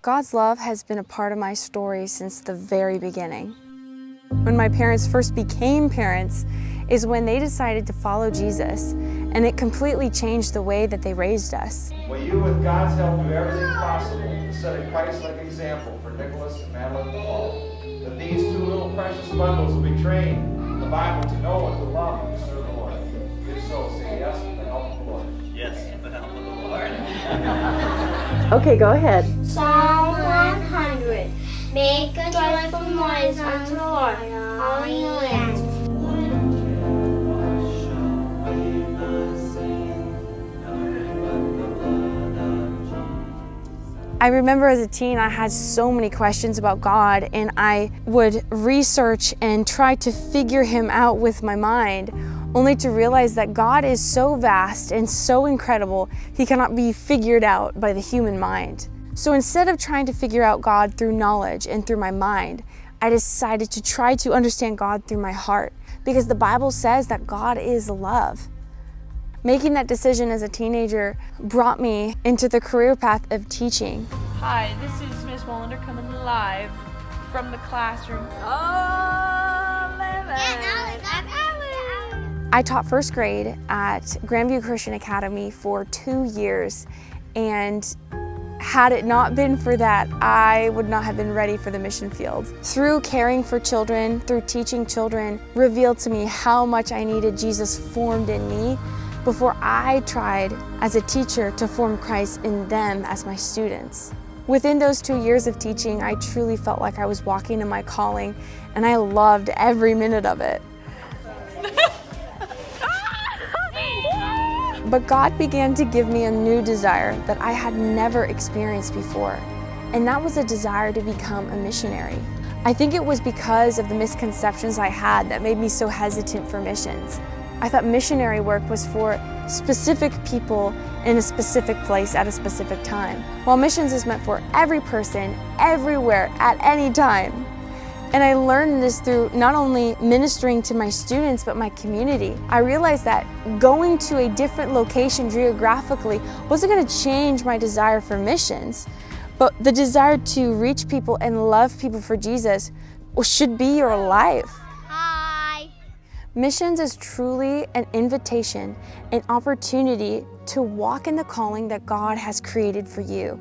God's love has been a part of my story since the very beginning. When my parents first became parents is when they decided to follow Jesus, and it completely changed the way that they raised us. Will you, with God's help, do everything possible to set a Christ-like example for Nicholas and Madeline to follow? That these two little precious bundles will be trained in the Bible to know and to love and to serve the Lord. If so, say yes with the help of the Lord. Yes, with the help of the Lord. Okay, go ahead. Psalm 100. Make a joyful noise unto the Lord, all ye lands. I remember as a teen, I had so many questions about God, and I would research and try to figure him out with my mind, only to realize that God is so vast and so incredible, he cannot be figured out by the human mind. So instead of trying to figure out God through knowledge and through my mind, I decided to try to understand God through my heart, because the Bible says that God is love. Making that decision as a teenager brought me into the career path of teaching. Hi, this is Miss Wallander coming live from the classroom. I taught first grade at Grandview Christian Academy for 2 years, and had it not been for that, I would not have been ready for the mission field. Through caring for children, through teaching children, revealed to me how much I needed Jesus formed in me before I tried as a teacher to form Christ in them as my students. Within those 2 years of teaching, I truly felt like I was walking in my calling, and I loved every minute of it. But God began to give me a new desire that I had never experienced before, and that was a desire to become a missionary. I think it was because of the misconceptions I had that made me so hesitant for missions. I thought missionary work was for specific people in a specific place at a specific time, while missions is meant for every person, everywhere, at any time. And I learned this through not only ministering to my students, but my community. I realized that going to a different location geographically wasn't going to change my desire for missions, but the desire to reach people and love people for Jesus should be your life. Missions is truly an invitation, an opportunity to walk in the calling that God has created for you.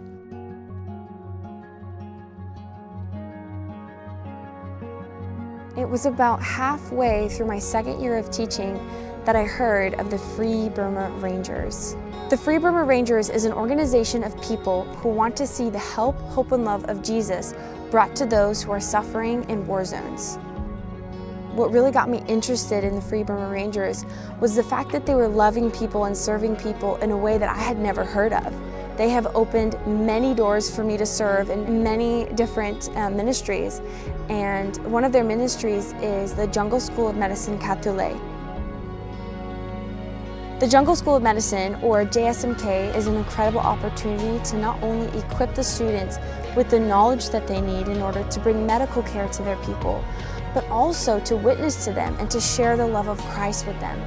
It was about halfway through my second year of teaching that I heard of the Free Burma Rangers. The Free Burma Rangers is an organization of people who want to see the help, hope, and love of Jesus brought to those who are suffering in war zones. What really got me interested in the Free Burma Rangers was the fact that they were loving people and serving people in a way that I had never heard of. They have opened many doors for me to serve in many different ministries, and one of their ministries is the Jungle School of Medicine Katule. The Jungle School of Medicine, or JSMK, is an incredible opportunity to not only equip the students with the knowledge that they need in order to bring medical care to their people, but also to witness to them and to share the love of Christ with them.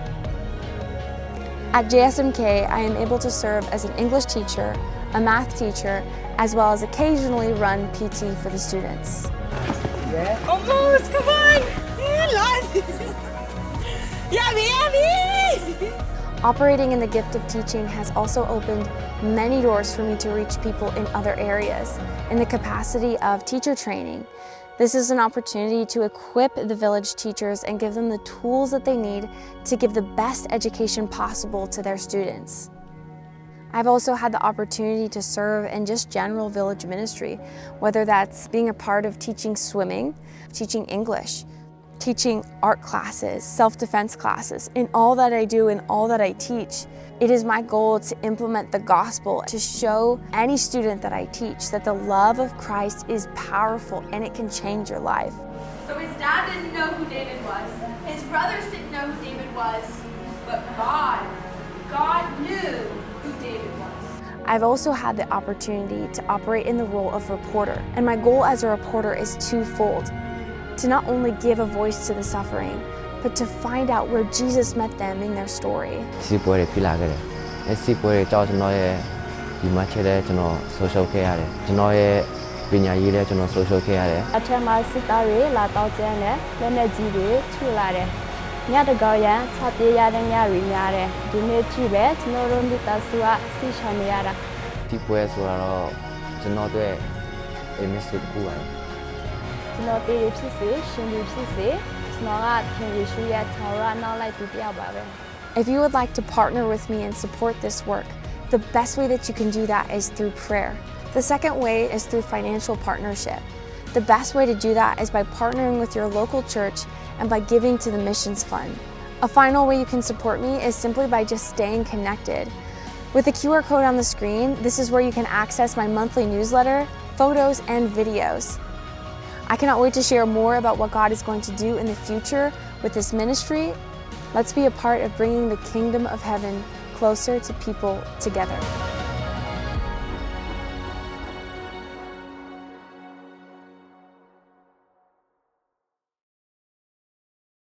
At JSMK, I am able to serve as an English teacher, a math teacher, as well as occasionally run PT for the students. Almost, come on! Yummy! Operating in the gift of teaching has also opened many doors for me to reach people in other areas in the capacity of teacher training. This is an opportunity to equip the village teachers and give them the tools that they need to give the best education possible to their students. I've also had the opportunity to serve in just general village ministry, whether that's being a part of teaching swimming, teaching English, teaching art classes, self-defense classes. In all that I do and all that I teach, it is my goal to implement the gospel, to show any student that I teach that the love of Christ is powerful and it can change your life. So his dad didn't know who David was. His brothers didn't know who David was. But God knew who David was. I've also had the opportunity to operate in the role of reporter. And my goal as a reporter is twofold: to not only give a voice to the suffering, but to find out where Jesus met them in their story. ပညာရေးလည်းကျွန်တော်ဆုံးရှုံးခဲ့ရတယ် အထက်မှာစစ်သားတွေလာတော့ကျန်းနဲ့လက်နက်ကြီးတွေထုလာတယ်ညတကောရန်ချပြေးရတဲ့ညတွေများတယ်ဒီနေ့ကြည့်ပဲကျွန်တော်တို့မိသားစုကဆီချနေရတာ ဒီပွဲဆိုတော့ကျွန်တော်တို့အိမ်မက်ဆေ့ကူပါတယ် ကျွန်တော်တေးဖြစ်စေရှင်တွေဖြစ်စေကျွန်တော်ကခင်ယေရှုရဲ့ထာဝရနောက်လိုက်သူတယောက်ပါပဲ If you would like to partner with me and support this work, the best way that you can do that is through prayer. The second way is through financial partnership. The best way to do that is by partnering with your local church and by giving to the missions fund. A final way you can support me is simply by just staying connected. With the QR code on the screen, this is where you can access my monthly newsletter, photos, and videos. I cannot wait to share more about what God is going to do in the future with this ministry. Let's be a part of bringing the kingdom of heaven closer to people together.